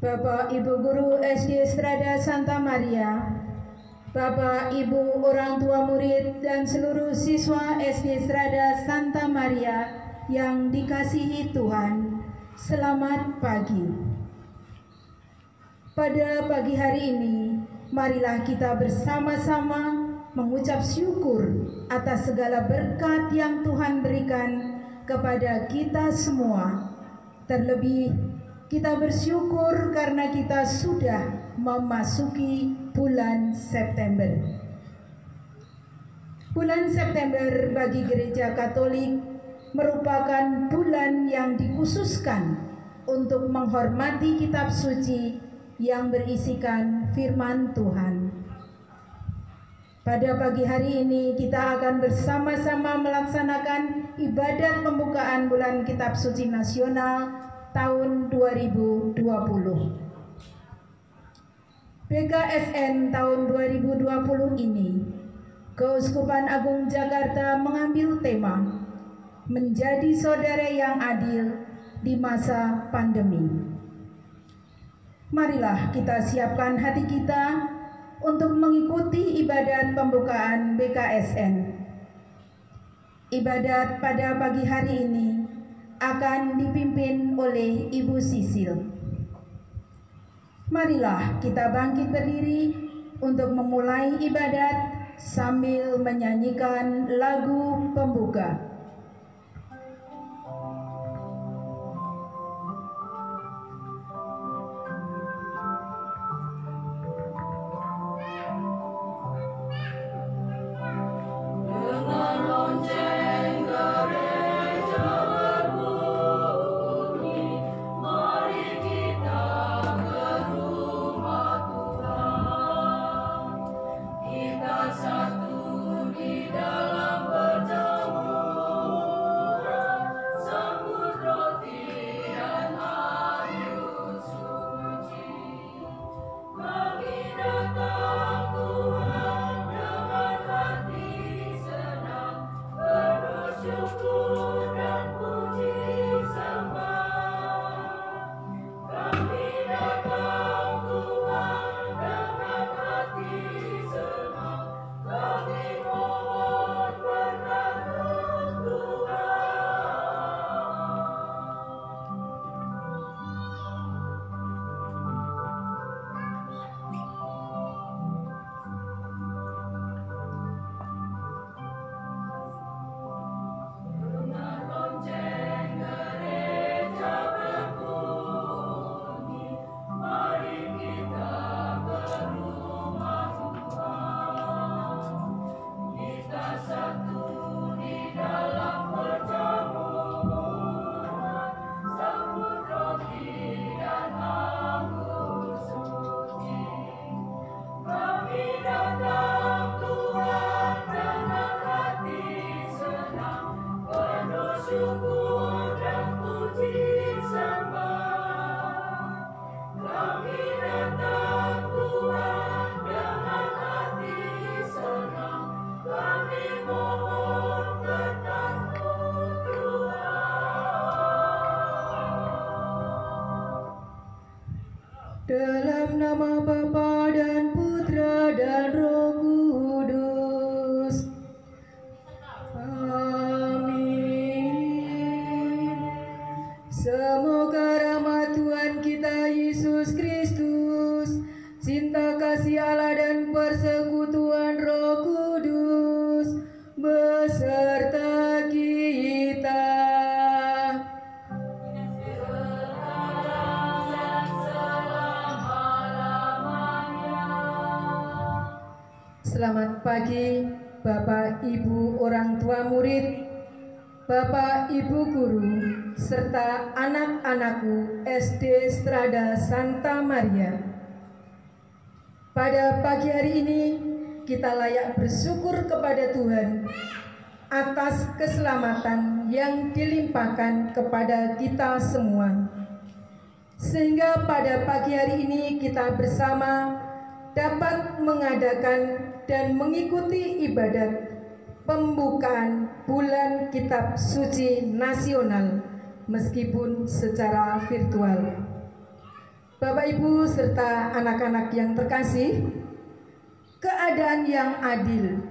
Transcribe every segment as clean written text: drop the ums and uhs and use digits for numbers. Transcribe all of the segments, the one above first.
Bapak Ibu Guru SD Strada Santa Maria, Bapak Ibu orang tua murid dan seluruh siswa SD Strada Santa Maria yang dikasihi Tuhan, selamat pagi. Pada pagi hari ini, marilah kita bersama-sama mengucap syukur atas segala berkat yang Tuhan berikan kepada kita semua. Terlebih, kita bersyukur karena kita sudah memasuki bulan September. Bulan September bagi Gereja Katolik merupakan bulan yang dikhususkan untuk menghormati kitab suci yang berisikan firman Tuhan. Pada pagi hari ini kita akan bersama-sama melaksanakan ibadat pembukaan bulan kitab suci nasional tahun 2020. BKSN tahun 2020 ini, Keuskupan Agung Jakarta mengambil tema menjadi saudara yang adil di masa pandemi. Marilah kita siapkan hati kita untuk mengikuti ibadat pembukaan BKSN. Ibadat pada pagi hari ini akan dipimpin oleh Ibu Sisil. Marilah kita bangkit berdiri untuk memulai ibadat sambil menyanyikan lagu pembuka. Dalam nama Bapa dan Putra dan Roh Kudus. Amin. Semoga rahmat Tuhan kita Yesus Kristus, cinta kasih Allah dan persekutuan Roh Kudus beserta kita. Selamat pagi Bapak Ibu orang tua murid, Bapak Ibu guru, serta anak-anakku SD Strada Santa Maria. Pada pagi hari ini kita layak bersyukur kepada Tuhan atas keselamatan yang dilimpahkan kepada kita semua. Sehingga pada pagi hari ini kita bersama dapat mengadakan dan mengikuti ibadat pembukaan bulan kitab suci nasional meskipun secara virtual. Bapak, Ibu, serta anak-anak yang terkasih, keadaan yang adil,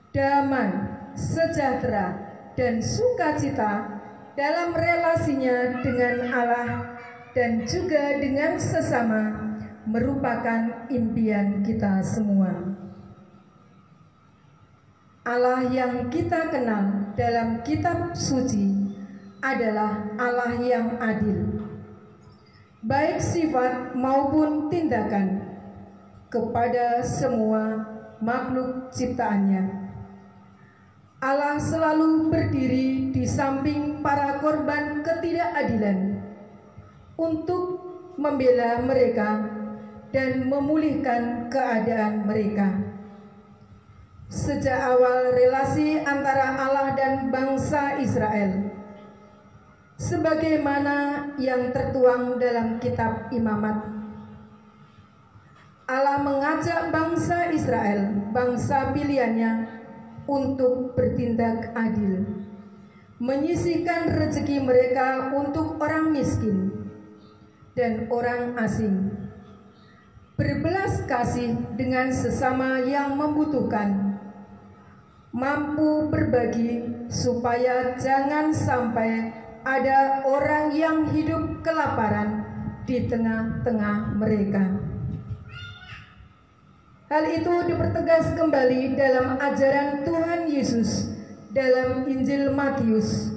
damai, sejahtera, dan sukacita dalam relasinya dengan Allah dan juga dengan sesama merupakan impian kita semua. Allah yang kita kenal dalam kitab suci adalah Allah yang adil, baik sifat maupun tindakan kepada semua makhluk ciptaannya. Allah selalu berdiri di samping para korban ketidakadilan untuk membela mereka dan memulihkan keadaan mereka. Sejak awal relasi antara Allah dan bangsa Israel, sebagaimana yang tertuang dalam kitab Imamat, Allah mengajak bangsa Israel, bangsa pilihannya, untuk bertindak adil, menyisihkan rezeki mereka untuk orang miskin dan orang asing, berbelas kasih dengan sesama yang membutuhkan, mampu berbagi supaya jangan sampai ada orang yang hidup kelaparan di tengah-tengah mereka. Hal itu dipertegas kembali dalam ajaran Tuhan Yesus dalam Injil Matius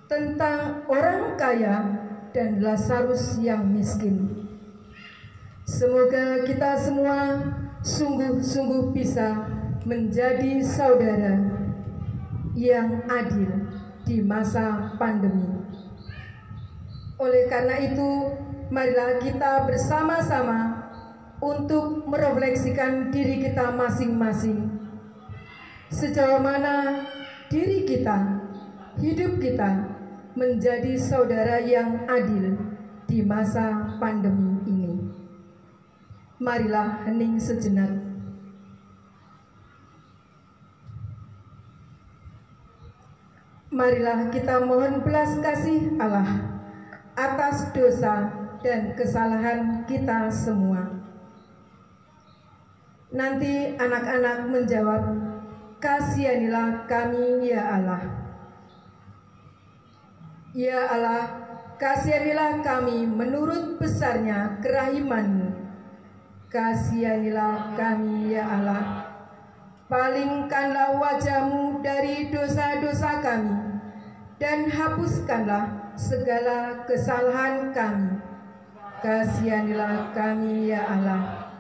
tentang orang kaya dan Lazarus yang miskin. Semoga kita semua sungguh-sungguh bisa menjadi saudara yang adil di masa pandemi. Oleh karena itu, marilah kita bersama-sama untuk merefleksikan diri kita masing-masing. Sejauh mana diri kita, hidup kita menjadi saudara yang adil di masa pandemi ini. Marilah hening sejenak. Marilah kita mohon belas kasih Allah atas dosa dan kesalahan kita semua. Nanti anak-anak menjawab, "Kasihanilah kami ya Allah." Ya Allah, kasihanilah kami menurut besarnya kerahiman-Mu. Kasihanilah kami ya Allah. Palingkanlah wajah-Mu dari dosa-dosa kami, dan hapuskanlah segala kesalahan kami. Kasihanilah kami ya Allah.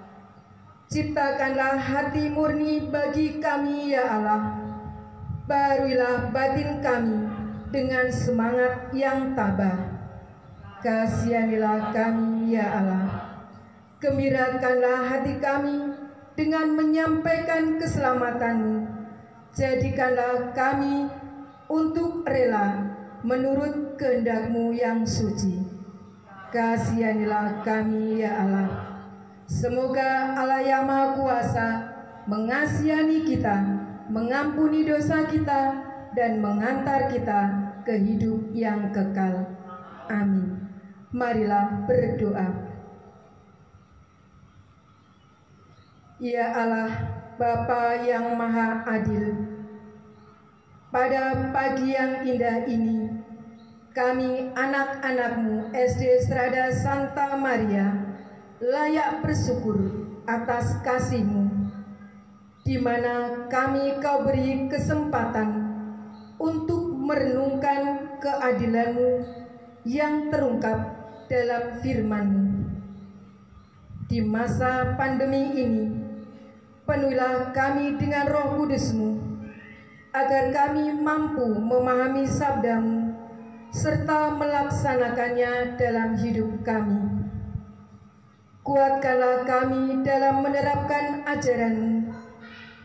Ciptakanlah hati murni bagi kami ya Allah. Baruilah batin kami dengan semangat yang tabah. Kasihanilah kami ya Allah. Gembirakanlah hati kami dengan menyampaikan keselamatan-Mu. Jadikanlah kami untuk rela menurut kehendak-Mu yang suci. Kasihanilah kami ya Allah. Semoga Allah yang Maha Kuasa mengasihani kita, mengampuni dosa kita, dan mengantar kita ke hidup yang kekal. Amin. Marilah berdoa. Ya Allah, Bapa yang Maha Adil, pada pagi yang indah ini, kami anak-anak-Mu SD Strada Santa Maria layak bersyukur atas kasih-Mu, di mana kami Kau beri kesempatan untuk merenungkan keadilan-Mu yang terungkap dalam firman-Mu. Di masa pandemi ini, penuhilah kami dengan Roh Kudus-Mu, agar kami mampu memahami sabda-Mu serta melaksanakannya dalam hidup kami. Kuatkanlah kami dalam menerapkan ajaran-Mu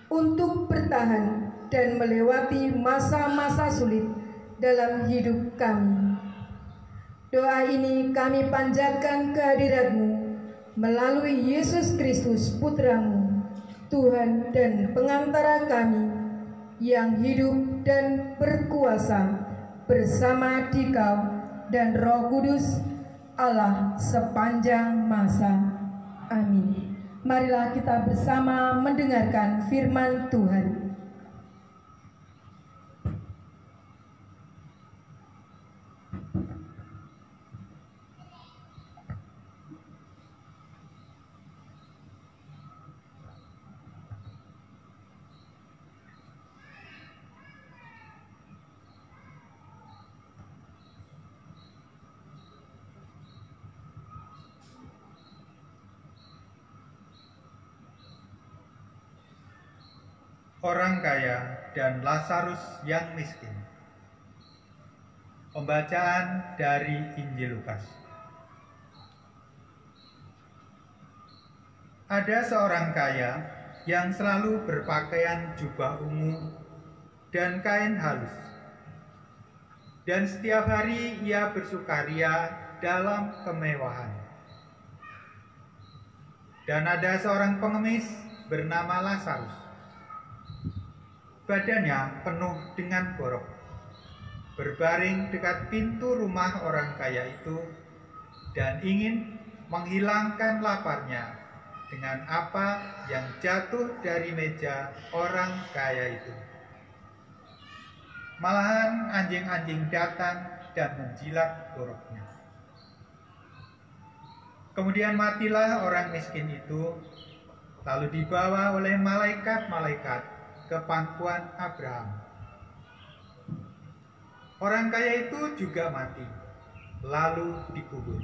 untuk bertahan dan melewati masa-masa sulit dalam hidup kami. Doa ini kami panjatkan kehadirat-Mu melalui Yesus Kristus, Putra-Mu, Tuhan dan pengantara kami, yang hidup dan berkuasa bersama Dikau dan Roh Kudus, Allah sepanjang masa. Amin. Marilah kita bersama mendengarkan firman Tuhan. Orang kaya dan Lazarus yang miskin. Pembacaan dari Injil Lukas. Ada seorang kaya yang selalu berpakaian jubah ungu dan kain halus. Dan setiap hari ia bersukaria dalam kemewahan. Dan ada seorang pengemis bernama Lazarus. Badannya penuh dengan borok, berbaring dekat pintu rumah orang kaya itu, dan ingin menghilangkan laparnya dengan apa yang jatuh dari meja orang kaya itu. Malahan anjing-anjing datang dan menjilat boroknya. Kemudian matilah orang miskin itu, lalu dibawa oleh malaikat-malaikat ke pangkuan Abraham. Orang kaya itu juga mati, lalu dikubur.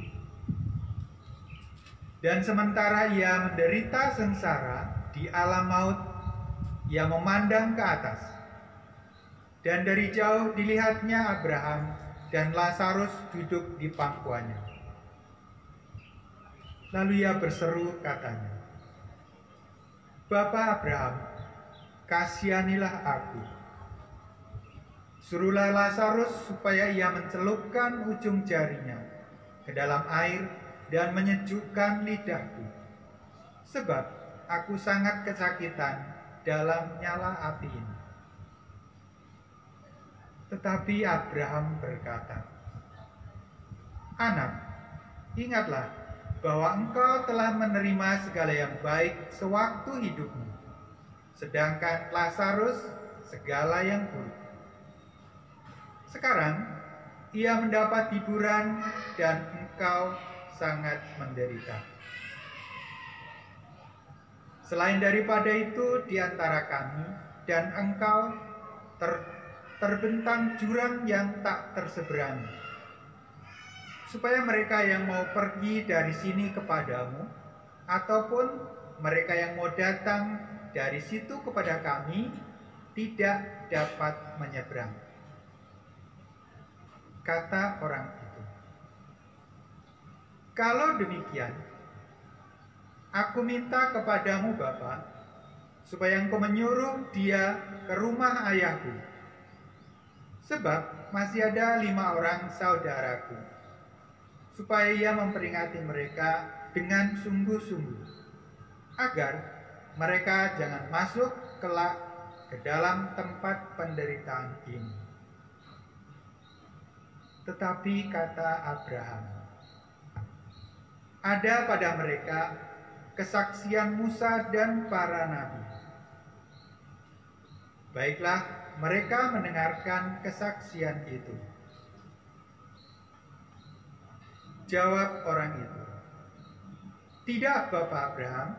Dan sementara ia menderita sengsara di alam maut, ia memandang ke atas. Dan dari jauh dilihatnya Abraham dan Lazarus duduk di pangkuannya. Lalu ia berseru katanya, "Bapa Abraham, kasihanilah aku. Suruhlah Lazarus supaya ia mencelupkan ujung jarinya ke dalam air dan menyejukkan lidahku, sebab aku sangat kesakitan dalam nyala api ini." Tetapi Abraham berkata, "Anak, ingatlah bahwa engkau telah menerima segala yang baik sewaktu hidupmu, sedangkan Lazarus segala yang buruk. Sekarang ia mendapat hiburan dan engkau sangat menderita. Selain daripada itu, di antara kami dan engkau terbentang jurang yang tak terseberangi, supaya mereka yang mau pergi dari sini kepadamu, ataupun mereka yang mau datang dari situ kepada kami, tidak dapat menyeberang." Kata orang itu, "Kalau demikian, aku minta kepadamu Bapa, supaya engkau menyuruh dia ke rumah ayahku, sebab masih ada 5 orang saudaraku, supaya ia memperingati mereka dengan sungguh-sungguh, agar mereka jangan masuk kelak ke dalam tempat penderitaan ini." Tetapi kata Abraham, "Ada pada mereka kesaksian Musa dan para nabi. Baiklah, mereka mendengarkan kesaksian itu." Jawab orang itu, "Tidak, Bapak Abraham.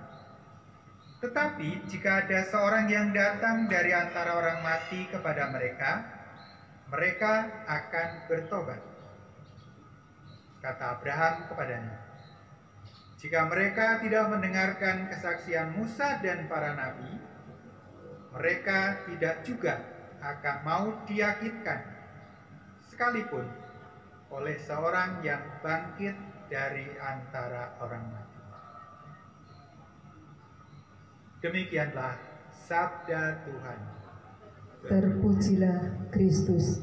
Tetapi jika ada seorang yang datang dari antara orang mati kepada mereka, mereka akan bertobat." Kata Abraham kepadanya, "Jika mereka tidak mendengarkan kesaksian Musa dan para nabi, mereka tidak juga akan mau diyakinkan, sekalipun oleh seorang yang bangkit dari antara orang mati." Demikianlah sabda Tuhan. Terpujilah Kristus.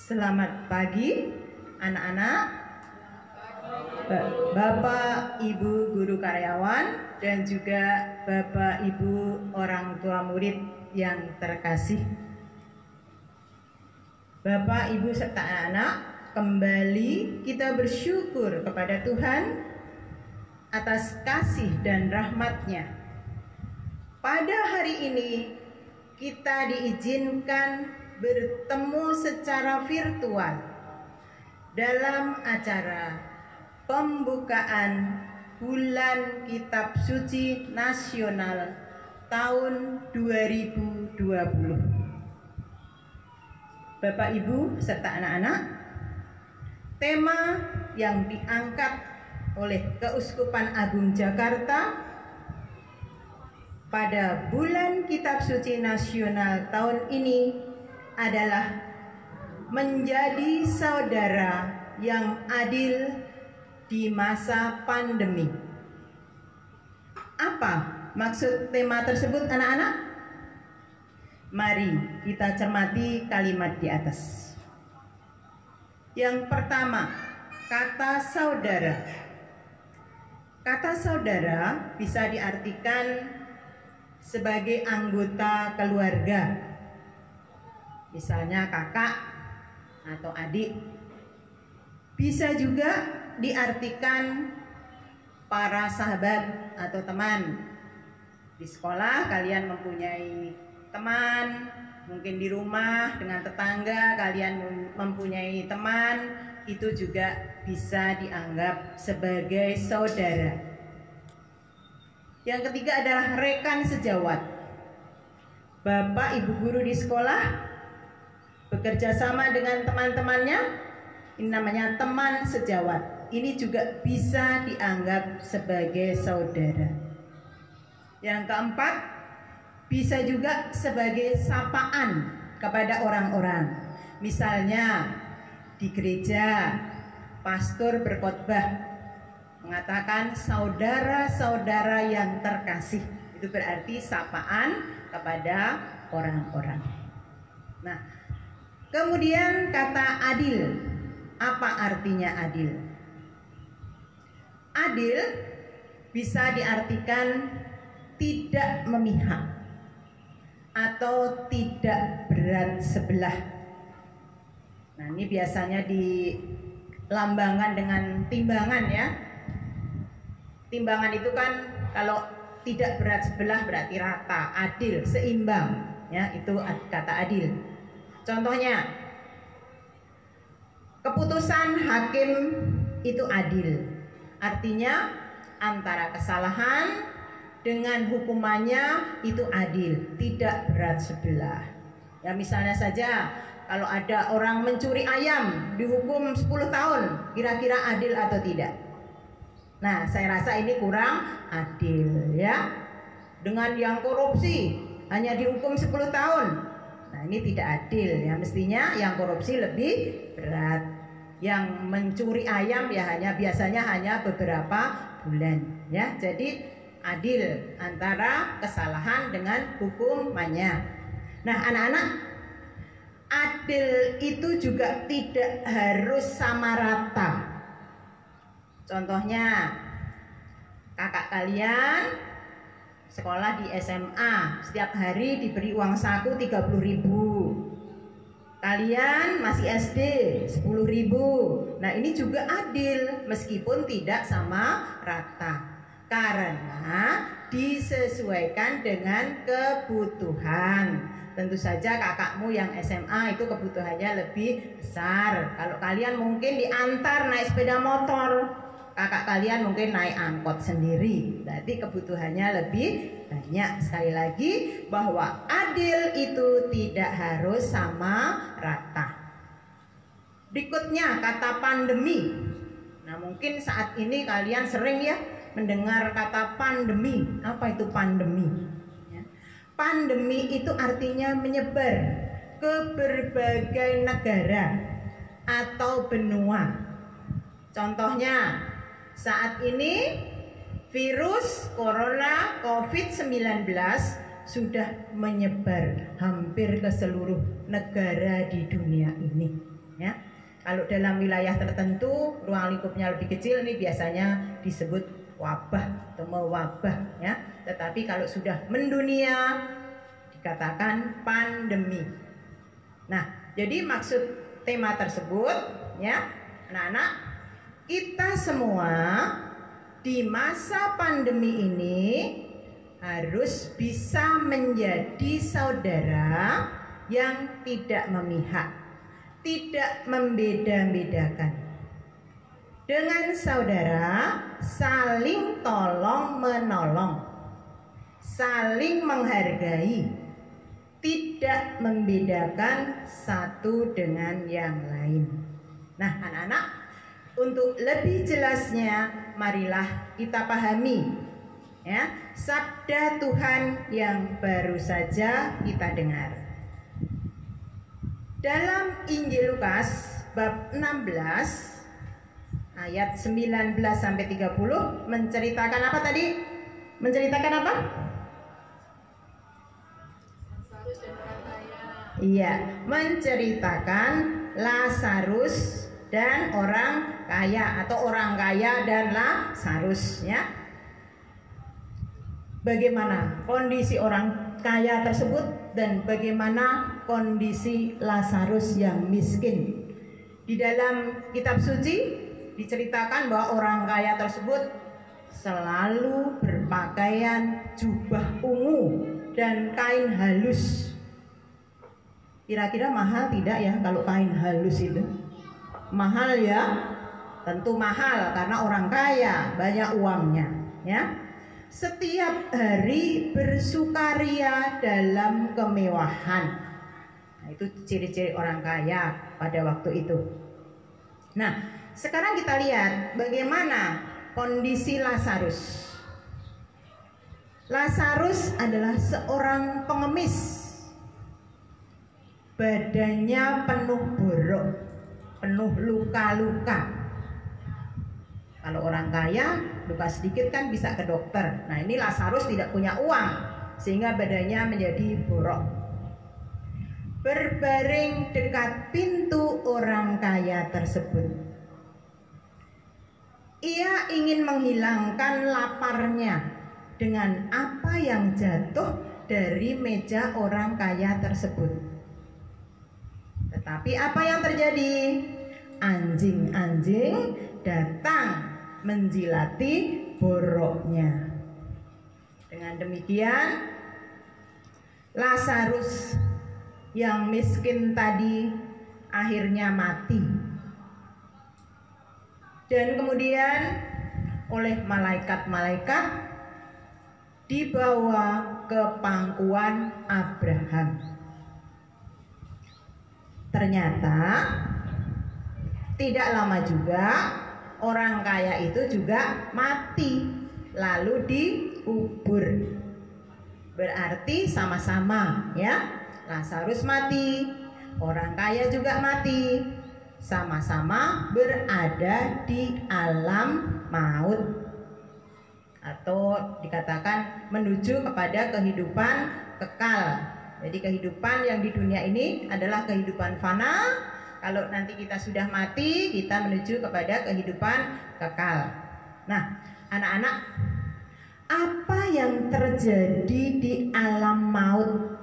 Selamat pagi anak-anak, Bapak, Ibu guru karyawan, dan juga Bapak, Ibu orang tua murid yang terkasih. Bapak, Ibu serta anak-anak, kembali kita bersyukur kepada Tuhan atas kasih dan rahmat-Nya. Pada hari ini kita diizinkan bertemu secara virtual dalam acara pembukaan Bulan Kitab Suci Nasional tahun 2020. Bapak, Ibu, serta anak-anak, tema yang diangkat oleh Keuskupan Agung Jakarta pada Bulan Kitab Suci Nasional tahun ini adalah menjadi saudara yang adil di masa pandemi. Apa maksud tema tersebut, anak-anak? Mari kita cermati kalimat di atas. Yang pertama, kata saudara. Kata saudara bisa diartikan sebagai anggota keluarga, misalnya kakak atau adik. Bisa juga diartikan para sahabat atau teman. Di sekolah kalian mempunyai teman, mungkin di rumah dengan tetangga kalian mempunyai teman, itu juga bisa dianggap sebagai saudara. Yang ketiga adalah rekan sejawat. Bapak, Ibu guru di sekolah bekerja sama dengan teman-temannya, ini namanya teman sejawat. Ini juga bisa dianggap sebagai saudara. Yang keempat, bisa juga sebagai sapaan kepada orang-orang. Misalnya di gereja, pastor berkhotbah mengatakan saudara-saudara yang terkasih. Itu berarti sapaan kepada orang-orang. Nah, kemudian kata adil. Apa artinya adil? Adil bisa diartikan tidak memihak atau tidak berat sebelah. Nah, ini biasanya dilambangkan dengan timbangan ya. Timbangan itu kan kalau tidak berat sebelah berarti rata, adil, seimbang ya, itu kata adil. Contohnya, keputusan hakim itu adil. Artinya antara kesalahan dengan hukumannya itu adil, tidak berat sebelah. Ya, misalnya saja kalau ada orang mencuri ayam dihukum 10 tahun, kira-kira adil atau tidak? Nah, saya rasa ini kurang adil ya. Dengan yang korupsi hanya dihukum 10 tahun. Nah, ini tidak adil ya, mestinya yang korupsi lebih berat. Yang mencuri ayam ya biasanya hanya beberapa bulan ya. Jadi adil antara kesalahan dengan hukumannya. Nah, anak-anak, adil itu juga tidak harus sama rata. Contohnya, kakak kalian sekolah di SMA, setiap hari diberi uang saku 30.000. Kalian masih SD 10.000. Nah, ini juga adil meskipun tidak sama rata, karena disesuaikan dengan kebutuhan. Tentu saja kakakmu yang SMA itu kebutuhannya lebih besar. Kalau kalian mungkin diantar naik sepeda motor, kakak kalian mungkin naik angkot sendiri, berarti kebutuhannya lebih banyak. Sekali lagi bahwa adil itu tidak harus sama rata. Berikutnya kata pandemi. Nah, mungkin saat ini kalian sering ya mendengar kata pandemi. Apa itu pandemi? Ya. Pandemi itu artinya menyebar ke berbagai negara atau benua. Contohnya, saat ini virus corona COVID-19 sudah menyebar hampir ke seluruh negara di dunia ini. ya. Kalau dalam wilayah tertentu ruang lingkupnya lebih kecil, ini biasanya disebut wabah atau mewabah ya. Tetapi kalau sudah mendunia dikatakan pandemi. Nah, jadi maksud tema tersebut ya, anak-anak, kita semua di masa pandemi ini harus bisa menjadi saudara yang tidak memihak, tidak membeda-bedakan. Dengan saudara saling tolong menolong, saling menghargai, tidak membedakan satu dengan yang lain. Nah, anak-anak, untuk lebih jelasnya marilah kita pahami ya sabda Tuhan yang baru saja kita dengar. Dalam Injil Lukas bab 16 ayat 19 sampai 30 menceritakan apa tadi? Menceritakan apa? Lazarus dan orang kaya. Iya, menceritakan Lazarus dan orang kaya atau orang kaya dan Lazarus ya. Bagaimana kondisi orang kaya tersebut dan bagaimana kondisi Lazarus yang miskin. Di dalam kitab suci diceritakan bahwa orang kaya tersebut selalu berpakaian jubah ungu dan kain halus. Kira-kira mahal tidak ya kalau kain halus itu? Mahal ya? Tentu mahal karena orang kaya, banyak uangnya ya. Setiap hari bersukaria dalam kemewahan. Nah, itu ciri-ciri orang kaya pada waktu itu. Nah, sekarang kita lihat bagaimana kondisi Lazarus. Lazarus adalah seorang pengemis. Badannya penuh borok, penuh luka-luka. Kalau orang kaya, luka sedikit kan bisa ke dokter. Nah, ini Lazarus tidak punya uang, sehingga badannya menjadi borok. Berbaring dekat pintu orang kaya tersebut. Ia ingin menghilangkan laparnya dengan apa yang jatuh dari meja orang kaya tersebut. Tetapi apa yang terjadi? Anjing-anjing datang menjilati boroknya. Dengan demikian, Lazarus yang miskin tadi akhirnya mati. Dan kemudian oleh malaikat-malaikat dibawa ke pangkuan Abraham. Ternyata tidak lama juga orang kaya itu juga mati lalu dikubur. Berarti sama-sama ya, Lazarus mati, orang kaya juga mati, sama-sama berada di alam maut atau dikatakan menuju kepada kehidupan kekal. Jadi kehidupan yang di dunia ini adalah kehidupan fana. Kalau nanti kita sudah mati, kita menuju kepada kehidupan kekal. Nah, anak-anak, apa yang terjadi di alam maut?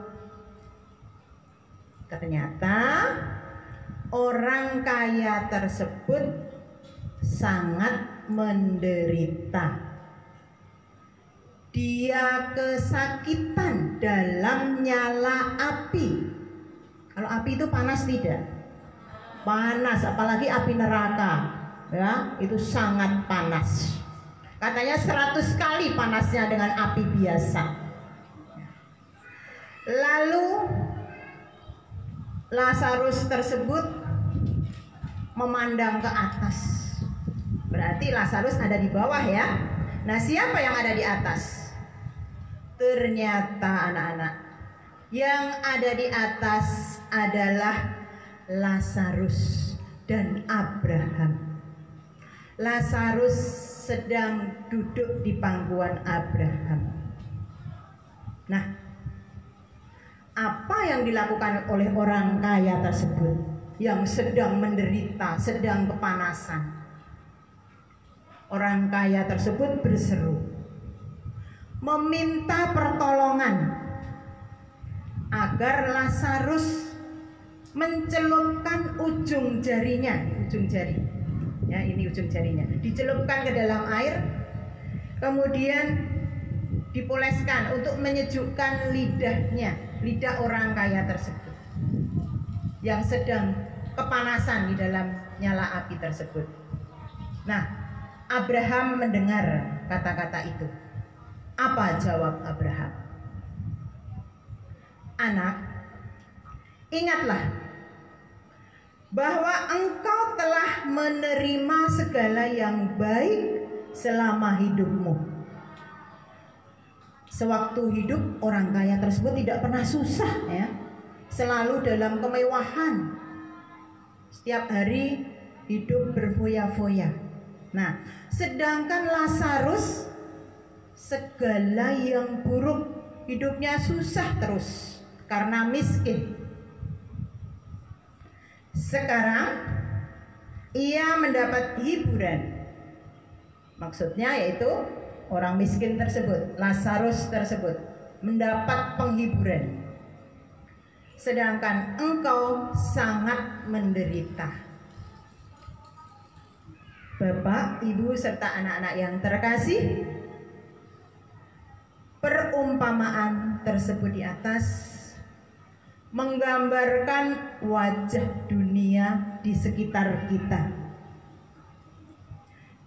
Ternyata orang kaya tersebut sangat menderita. Dia kesakitan dalam nyala api. Kalau api itu panas tidak? Panas, apalagi api neraka ya, itu sangat panas. Katanya 100 kali panasnya dengan api biasa. Lalu Lazarus tersebut memandang ke atas. Berarti Lazarus ada di bawah ya. Nah, siapa yang ada di atas? Ternyata anak-anak, yang ada di atas adalah Lazarus dan Abraham. Lazarus sedang duduk di pangkuan Abraham. Nah, apa yang dilakukan oleh orang kaya tersebut? yang sedang menderita, sedang kepanasan. Orang kaya tersebut berseru, meminta pertolongan agar Lazarus mencelupkan ujung jarinya, ujung jari, ya ini ujung jarinya, dicelupkan ke dalam air, kemudian dipoleskan untuk menyejukkan lidahnya, lidah orang kaya tersebut yang sedang kepanasan di dalam nyala api tersebut. Nah, Abraham mendengar kata-kata itu. Apa jawab Abraham? Anak, ingatlah bahwa engkau telah menerima segala yang baik selama hidupmu. Sewaktu hidup, orang kaya tersebut tidak pernah susah, ya. Selalu dalam kemewahan. Setiap hari hidup berfoya-foya. Nah, sedangkan Lazarus segala yang buruk, hidupnya susah terus karena miskin. Sekarang ia mendapat hiburan. Maksudnya yaitu orang miskin tersebut, Lazarus tersebut mendapat penghiburan. Sedangkan engkau sangat menderita. Bapak, Ibu, serta anak-anak yang terkasih, perumpamaan tersebut di atas menggambarkan wajah dunia di sekitar kita,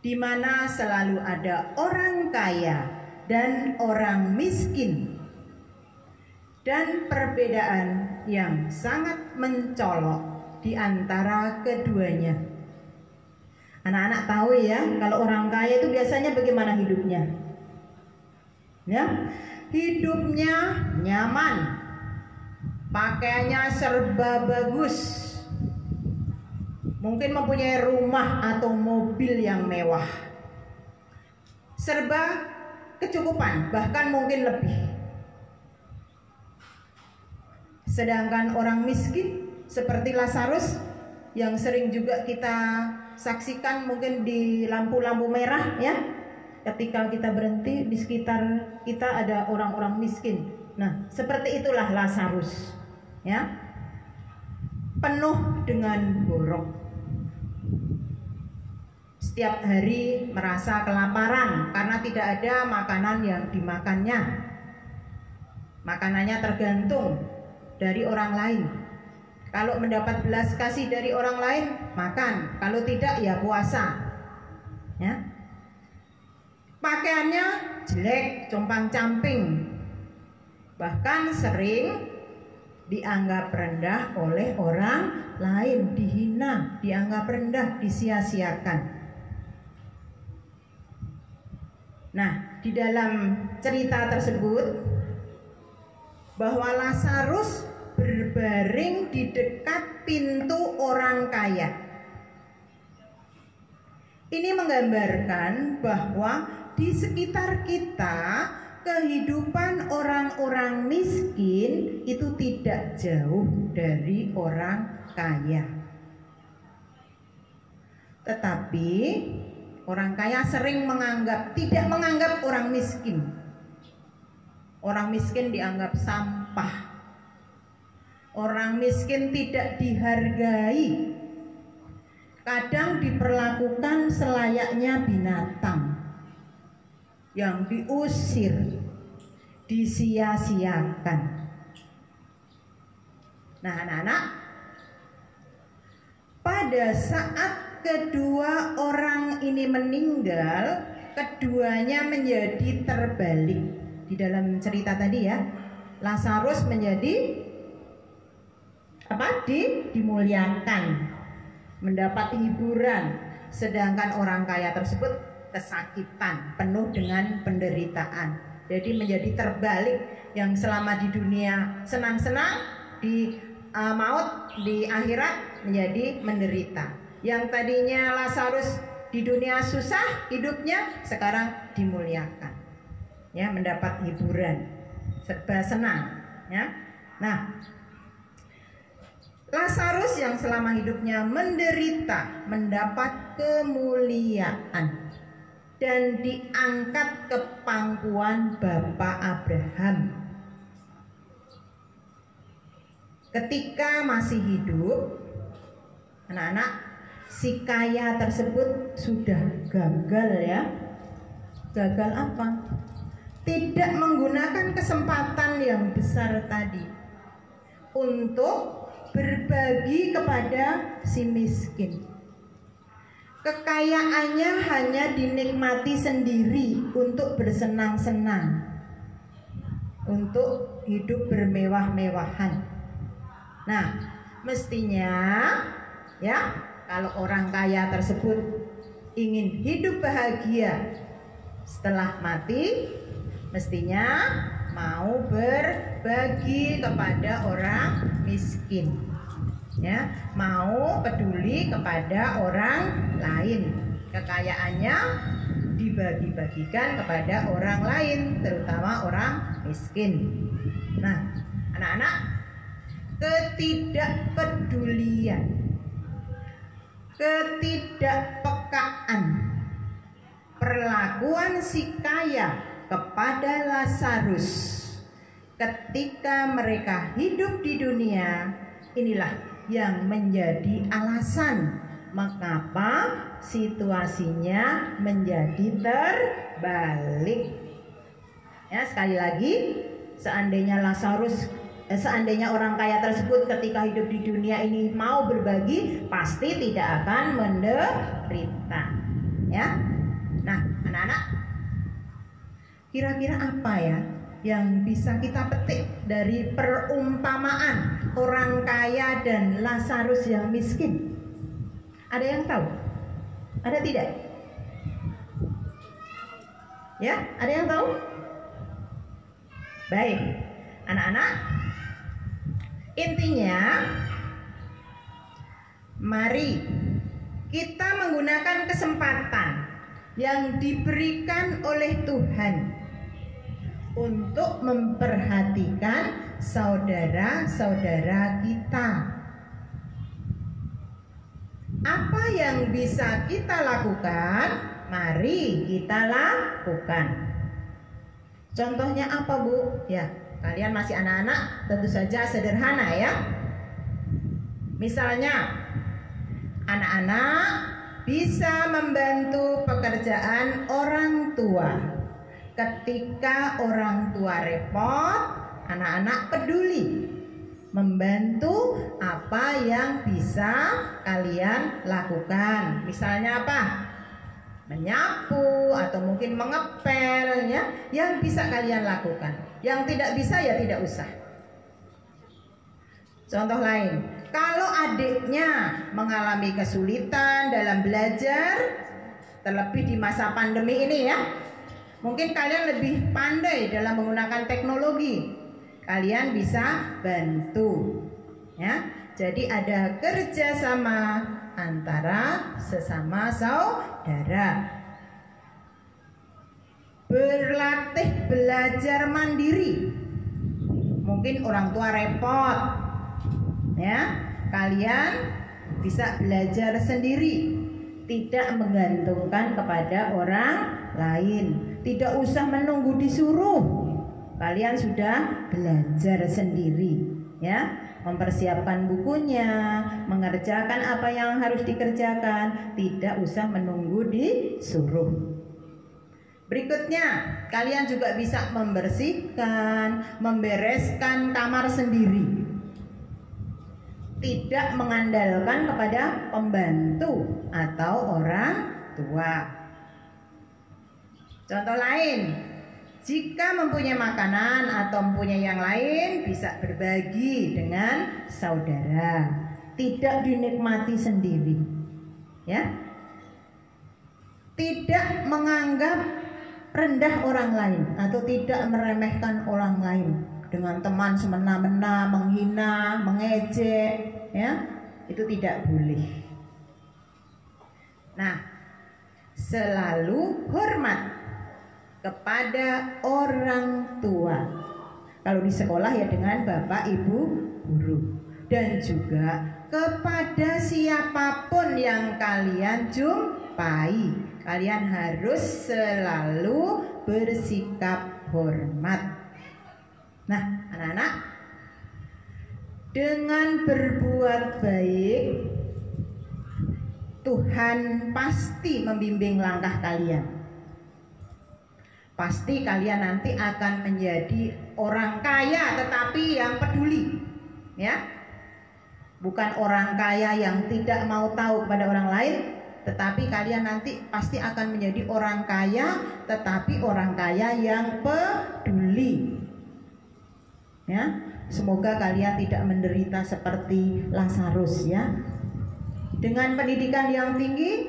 di mana selalu ada orang kaya dan orang miskin, dan perbedaan yang sangat mencolok di antara keduanya. Anak-anak tahu ya, kalau orang kaya itu biasanya bagaimana hidupnya? Ya, hidupnya nyaman, pakaiannya serba bagus, mungkin mempunyai rumah atau mobil yang mewah, serba kecukupan, bahkan mungkin lebih. Sedangkan orang miskin seperti Lazarus yang sering juga kita saksikan mungkin di lampu-lampu merah, ya, ketika kita berhenti di sekitar kita ada orang-orang miskin. Nah, seperti itulah Lazarus, ya, penuh dengan borok. Setiap hari merasa kelaparan karena tidak ada makanan yang dimakannya. Makanannya tergantung dari orang lain. Kalau mendapat belas kasih dari orang lain, makan. Kalau tidak, ya puasa. Ya. Pakaiannya jelek, compang-camping. Bahkan sering dianggap rendah oleh orang lain, dihina, dianggap rendah, disia-siakan. Nah, di dalam cerita tersebut bahwa Lazarus berbaring di dekat pintu orang kaya. Ini menggambarkan bahwa di sekitar kita kehidupan orang-orang miskin itu tidak jauh dari orang kaya. Tetapi orang kaya sering tidak menganggap orang miskin. Orang miskin dianggap sampah. Orang miskin tidak dihargai. Kadang diperlakukan selayaknya binatang yang diusir, disia-siakan. Nah, anak-anak, pada saat kedua orang ini meninggal, keduanya menjadi terbalik. Di dalam cerita tadi ya, Lazarus menjadi dimuliakan, mendapat hiburan, sedangkan orang kaya tersebut kesakitan, penuh dengan penderitaan. Jadi menjadi terbalik, yang selama di dunia senang-senang, di maut, di akhirat menjadi menderita. Yang tadinya Lazarus di dunia susah hidupnya, sekarang dimuliakan, ya, mendapat hiburan, serba senang, ya. Nah, Lazarus yang selama hidupnya menderita mendapat kemuliaan dan diangkat ke pangkuan Bapak Abraham. Ketika masih hidup, anak-anak, si kaya tersebut sudah gagal ya. Gagal apa? Tidak menggunakan kesempatan yang besar tadi untuk berbagi kepada si miskin. Kekayaannya hanya dinikmati sendiri untuk bersenang-senang, untuk hidup bermewah-mewahan. Nah, mestinya ya, kalau orang kaya tersebut ingin hidup bahagia setelah mati, mestinya mau berbagi kepada orang miskin, ya, mau peduli kepada orang lain. Kekayaannya dibagi-bagikan kepada orang lain, terutama orang miskin. Nah, anak-anak, ketidakpedulian, ketidakpekaan perlakuan si kaya kepada Lazarus ketika mereka hidup di dunia, inilah yang menjadi alasan mengapa situasinya menjadi terbalik. Ya, sekali lagi, seandainya orang kaya tersebut ketika hidup di dunia ini mau berbagi, pasti tidak akan menderita. Ya. Nah, anak-anak, kira-kira apa ya yang bisa kita petik dari perumpamaan orang kaya dan Lazarus yang miskin? Ada yang tahu? Ada tidak? Ya, ada yang tahu? Baik, anak-anak, intinya mari kita menggunakan kesempatan yang diberikan oleh Tuhan untuk memperhatikan saudara-saudara kita. Apa yang bisa kita lakukan, mari kita lakukan. Contohnya apa, Bu? Ya, kalian masih anak-anak, tentu saja sederhana ya. Misalnya, anak-anak bisa membantu pekerjaan orang tua. Ketika orang tua repot, anak-anak peduli membantu apa yang bisa kalian lakukan. Misalnya apa? Menyapu atau mungkin mengepel ya, yang bisa kalian lakukan. Yang tidak bisa ya tidak usah. Contoh lain, kalau adiknya mengalami kesulitan dalam belajar, terlebih di masa pandemi ini ya, mungkin kalian lebih pandai dalam menggunakan teknologi, kalian bisa bantu ya. Jadi ada kerjasama antara sesama saudara. Berlatih belajar mandiri. Mungkin orang tua repot ya, kalian bisa belajar sendiri, tidak menggantungkan kepada orang lain, tidak usah menunggu disuruh, kalian sudah belajar sendiri ya, mempersiapkan bukunya, mengerjakan apa yang harus dikerjakan, tidak usah menunggu disuruh. Berikutnya, kalian juga bisa membersihkan, membereskan kamar sendiri, tidak mengandalkan kepada pembantu atau orang tua. Contoh lain, jika mempunyai makanan atau mempunyai yang lain, bisa berbagi dengan saudara, tidak dinikmati sendiri ya. Tidak menganggap rendah orang lain atau tidak meremehkan orang lain dengan teman semena-mena, menghina, mengejek ya, itu tidak boleh. Nah, selalu hormat kepada orang tua. Kalau di sekolah ya dengan bapak ibu guru. dan juga kepada siapapun yang kalian jumpai. Kalian harus selalu bersikap hormat. Nah, anak-anak, dengan berbuat baik, Tuhan pasti membimbing langkah kalian. Pasti kalian nanti akan menjadi orang kaya tetapi yang peduli, ya. Bukan orang kaya yang tidak mau tahu kepada orang lain, tetapi kalian nanti pasti akan menjadi orang kaya tetapi orang kaya yang peduli. Ya, semoga kalian tidak menderita seperti Lazarus, ya. Dengan pendidikan yang tinggi,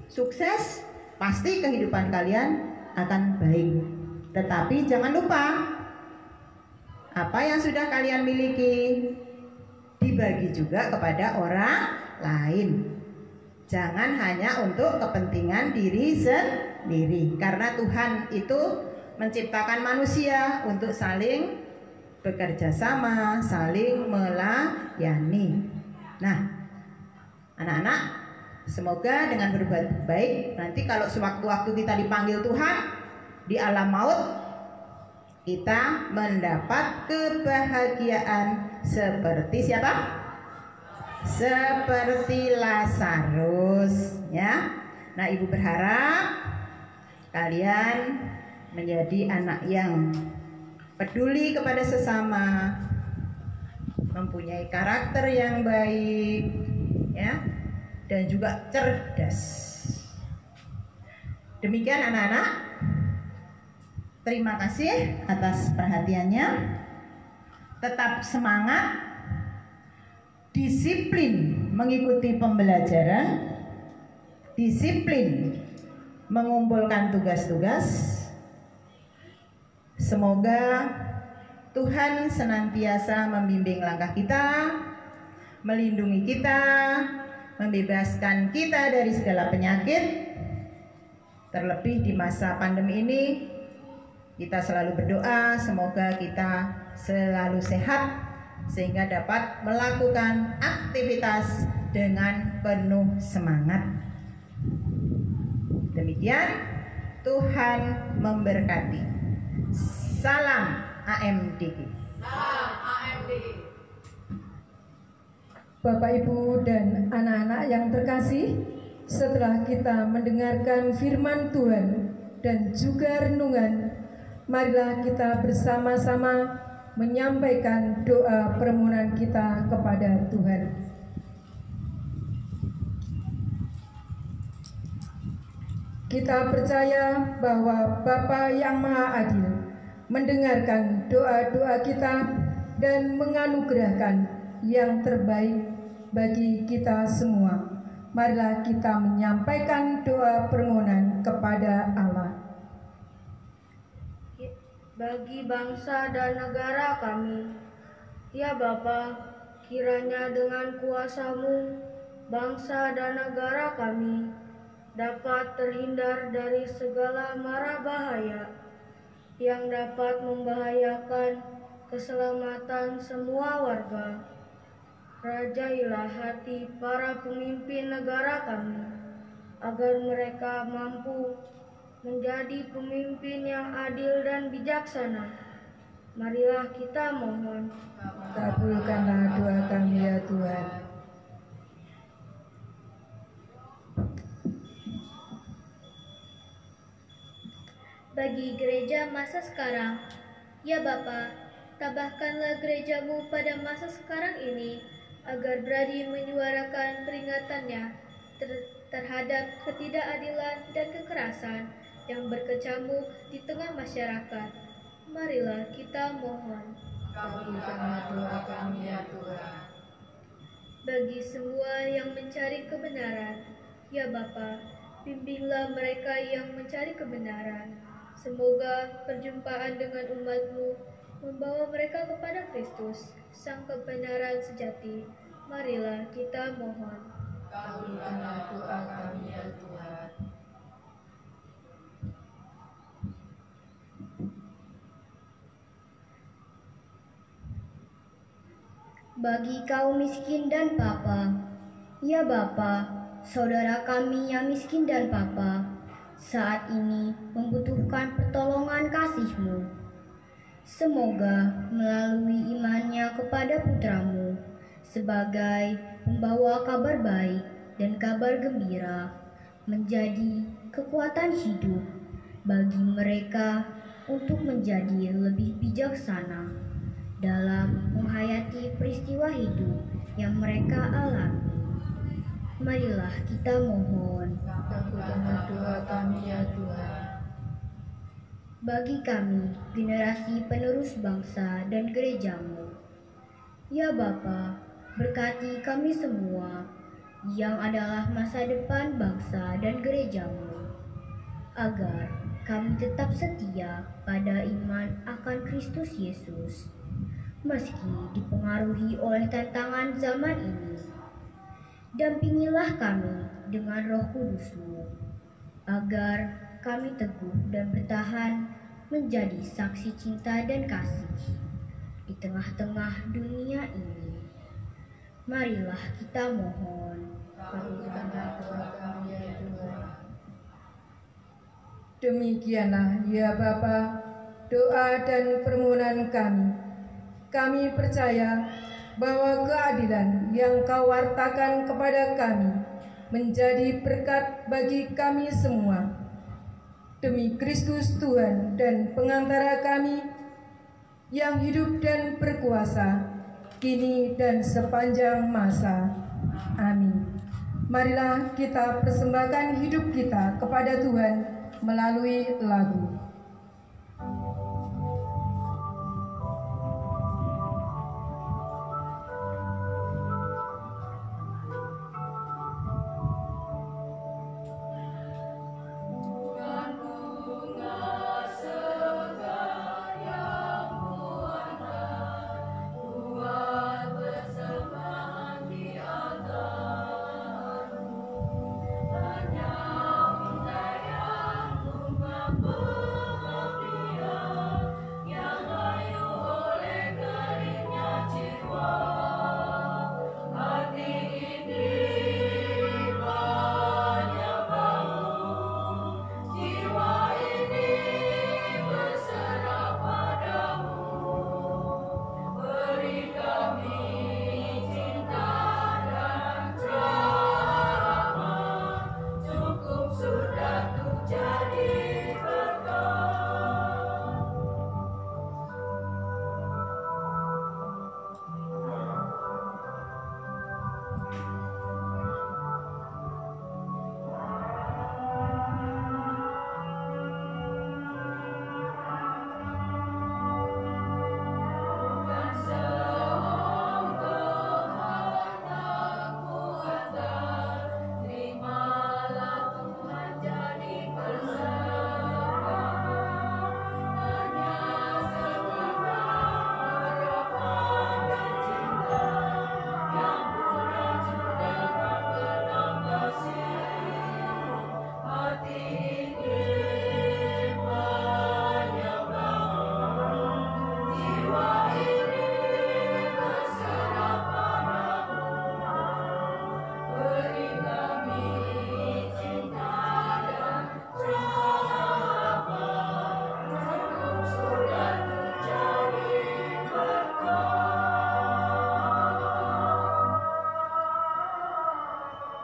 sukses, pasti kehidupan kalian akan baik. Tetapi jangan lupa, apa yang sudah kalian miliki dibagi juga kepada orang lain. Jangan hanya untuk kepentingan diri sendiri, karena Tuhan itu menciptakan manusia untuk saling bekerja sama, saling melayani. Nah, anak-anak, semoga dengan berbuat baik, nanti kalau sewaktu-waktu kita dipanggil Tuhan di alam maut, kita mendapat kebahagiaan seperti siapa? Seperti Lazarus, ya. Nah, Ibu berharap kalian menjadi anak yang peduli kepada sesama, mempunyai karakter yang baik, ya, dan juga cerdas. Demikian anak-anak, terima kasih atas perhatiannya. Tetap semangat, disiplin mengikuti pembelajaran, disiplin mengumpulkan tugas-tugas. Semoga Tuhan senantiasa membimbing langkah kita, melindungi kita, membebaskan kita dari segala penyakit. Terlebih di masa pandemi ini, kita selalu berdoa semoga kita selalu sehat sehingga dapat melakukan aktivitas dengan penuh semangat. Demikian, Tuhan memberkati. Salam AMDG. Salam AMDG. Bapak, Ibu, dan anak-anak yang terkasih, setelah kita mendengarkan firman Tuhan dan juga renungan, marilah kita bersama-sama menyampaikan doa permohonan kita kepada Tuhan. Kita percaya bahwa Bapa yang Maha Adil mendengarkan doa-doa kita dan menganugerahkan yang terbaik bagi kita semua. Marilah kita menyampaikan doa permohonan kepada Allah. Bagi bangsa dan negara kami, ya Bapa, kiranya dengan kuasa-Mu, bangsa dan negara kami dapat terhindar dari segala mara bahaya yang dapat membahayakan keselamatan semua warga. Rajailah hati para pemimpin negara kami, agar mereka mampu menjadi pemimpin yang adil dan bijaksana. Marilah kita mohon. Kabulkanlah doa kami ya Tuhan. Bagi gereja masa sekarang, ya Bapa, tabahkanlah gereja-Mu pada masa sekarang ini, agar berani menyuarakan peringatannya terhadap ketidakadilan dan kekerasan yang berkecamuk di tengah masyarakat. Marilah kita mohon. Kabulkanlah doa kami ya Tuhan. Bagi semua yang mencari kebenaran, ya Bapa, bimbinglah mereka yang mencari kebenaran. Semoga perjumpaan dengan umat-Mu membawa mereka kepada Kristus, Sang kebenaran sejati. Marilah kita mohon. Kabulkanlah doa kami ya Tuhan. bagi kaum miskin dan papa. Ya Bapa, saudara kami yang miskin dan papa saat ini membutuhkan pertolongan kasih-Mu. Semoga melalui imannya kepada putramu sebagai pembawa kabar baik dan kabar gembira menjadi kekuatan hidup bagi mereka untuk menjadi lebih bijaksana dalam menghayati peristiwa hidup yang mereka alami. Marilah kita mohon. Kabulkanlah doa kami ya Tuhan. Bagi kami, generasi penerus bangsa dan gereja-Mu. Ya Bapa, berkati kami semua yang adalah masa depan bangsa dan gereja-Mu, agar kami tetap setia pada iman akan Kristus Yesus, meski dipengaruhi oleh tantangan zaman ini. Dampingilah kami dengan Roh Kudus-Mu, agar kami teguh dan bertahan menjadi saksi cinta dan kasih di tengah-tengah dunia ini. Marilah kita mohon. Kabulkanlah doa kami ya Tuhan. Demikianlah ya Bapa, doa dan permohonan kami. Kami percaya bahwa keadilan yang Kau wartakan kepada kami menjadi berkat bagi kami semua. Demi Kristus Tuhan dan pengantara kami yang hidup dan berkuasa kini dan sepanjang masa. Amin. Marilah kita persembahkan hidup kita kepada Tuhan melalui lagu.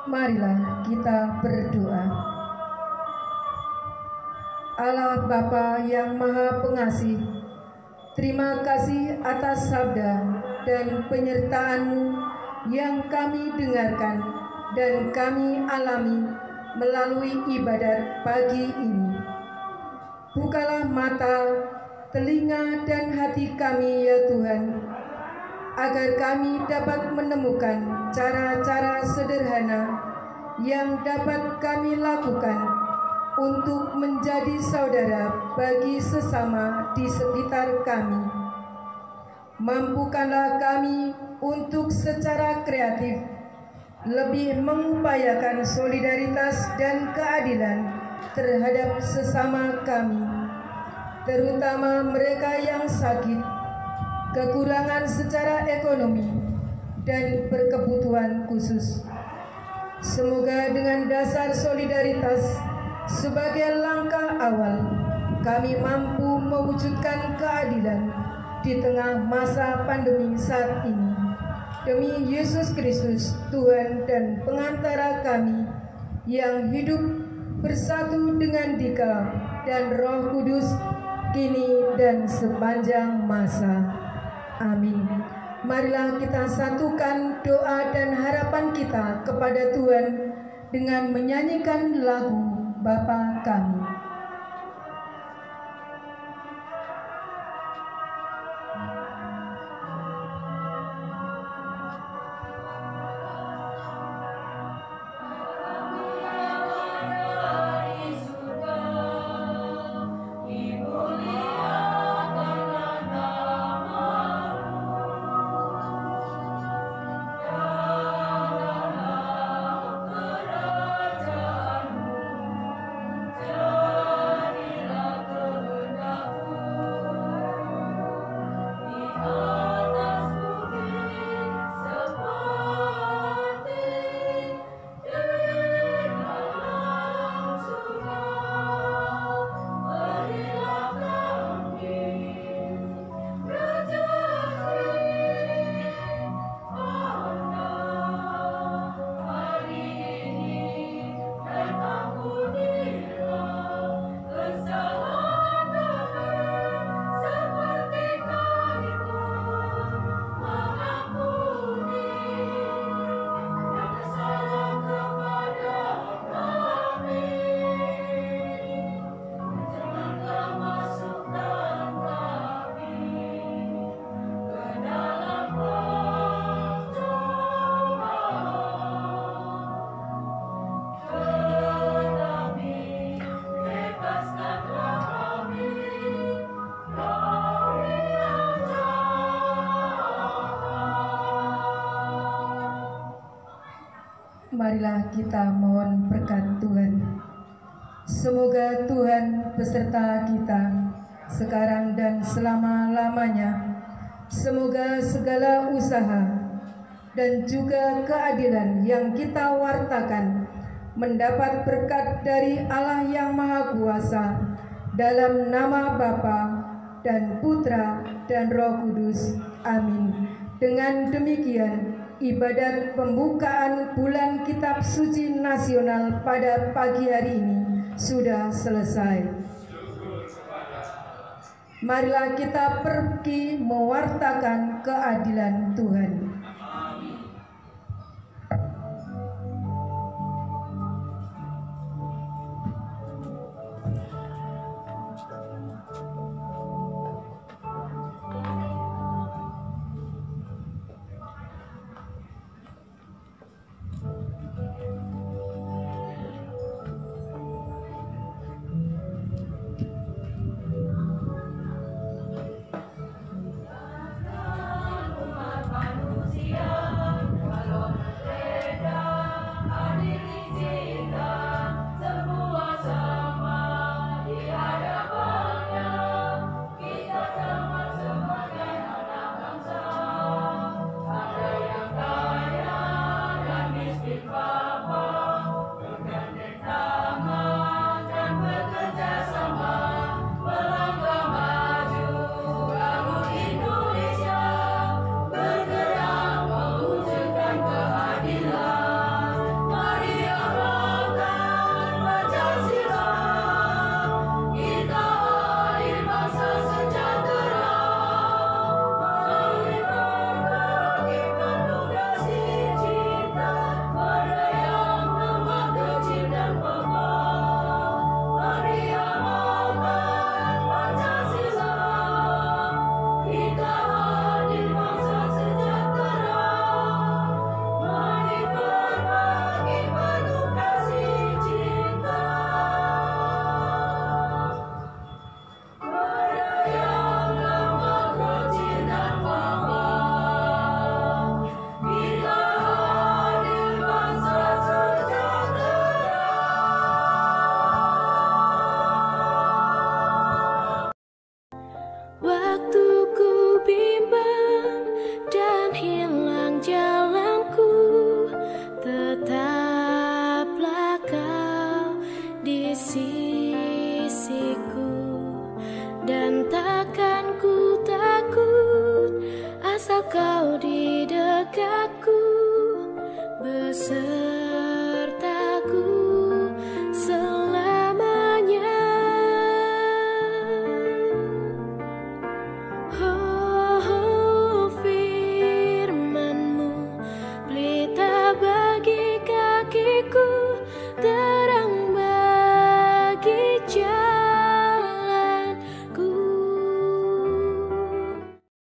Marilah kita berdoa. Allah Bapa yang Maha Pengasih, terima kasih atas sabda dan penyertaan-Mu yang kami dengarkan dan kami alami melalui ibadat pagi ini. Bukalah mata, telinga, dan hati kami ya Tuhan, agar kami dapat menemukan cara-cara sederhana yang dapat kami lakukan untuk menjadi saudara bagi sesama di sekitar kami. Mampukanlah kami untuk secara kreatif lebih mengupayakan solidaritas dan keadilan terhadap sesama kami, terutama mereka yang sakit, kekurangan secara ekonomi, dan berkebutuhan khusus. Semoga dengan dasar solidaritas sebagai langkah awal, kami mampu mewujudkan keadilan di tengah masa pandemi saat ini. Demi Yesus Kristus, Tuhan dan pengantara kami, yang hidup bersatu dengan Dikau dan Roh Kudus, kini dan sepanjang masa. Amin. Marilah kita satukan doa dan harapan kita kepada Tuhan dengan menyanyikan lagu Bapa Kami. Marilah kita mohon berkat Tuhan. Semoga Tuhan beserta kita sekarang dan selama-lamanya. Semoga segala usaha dan juga keadilan yang kita wartakan mendapat berkat dari Allah yang Maha Kuasa, dalam nama Bapa dan Putra dan Roh Kudus. Amin. Dengan demikian, ibadat pembukaan bulan Kitab Suci Nasional pada pagi hari ini sudah selesai. Marilah kita pergi mewartakan keadilan Tuhan. Manusia rasa kau di dekatku bersama.